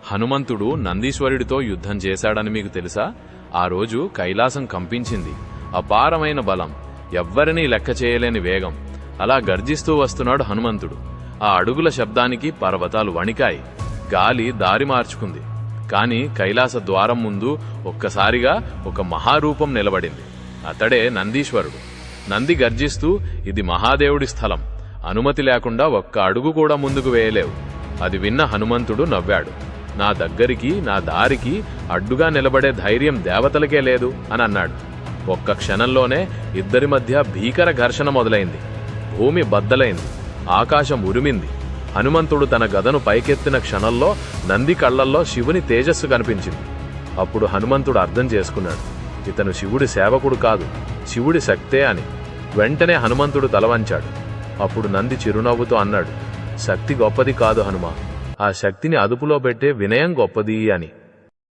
హనుమంతుడు నందీశ్వరుడితో యుద్ధం చేశాడని మీకు తెలుసా? ఆ రోజు కైలాసం కంపించింది. అపారమైన బలం, ఎవ్వరినీ లెక్క చేయలేని వేగం. అలా గర్జిస్తూ వస్తున్నాడు హనుమంతుడు. ఆ అడుగుల శబ్దానికి పర్వతాలు వణికాయి, గాలి దారి మార్చుకుంది. కాని కైలాస ద్వారం ముందు ఒక్కసారిగా ఒక మహారూపం నిలబడింది. అతడే నందీశ్వరుడు. నంది గర్జిస్తూ, ఇది మహాదేవుడి స్థలం, అనుమతి లేకుండా ఒక్క అడుగు కూడా ముందుకు వేయలేవు. అది విన్న హనుమంతుడు నవ్వాడు. నా దగ్గరికి, నా దారికి అడ్డుగా నిలబడే ధైర్యం దేవతలకే లేదు అని అన్నాడు. ఒక్క క్షణంలోనే ఇద్దరి మధ్య భీకర ఘర్షణ మొదలైంది. భూమి బద్దలైంది, ఆకాశం ఉరిమింది. హనుమంతుడు తన గదను పైకెత్తిన క్షణంలో నంది కళ్లల్లో శివుని తేజస్సు కనిపించింది. అప్పుడు హనుమంతుడు అర్థం చేసుకున్నాడు, ఇతను శివుడి సేవకుడు కాదు, శివుడి శక్తే అని. వెంటనే హనుమంతుడు తలవంచాడు. అప్పుడు నంది చిరునవ్వుతో అన్నాడు, శక్తి గొప్పది కాదు హనుమ, ఆ శక్తిని అదుపులో పెట్టే వినయం గొప్పది అని.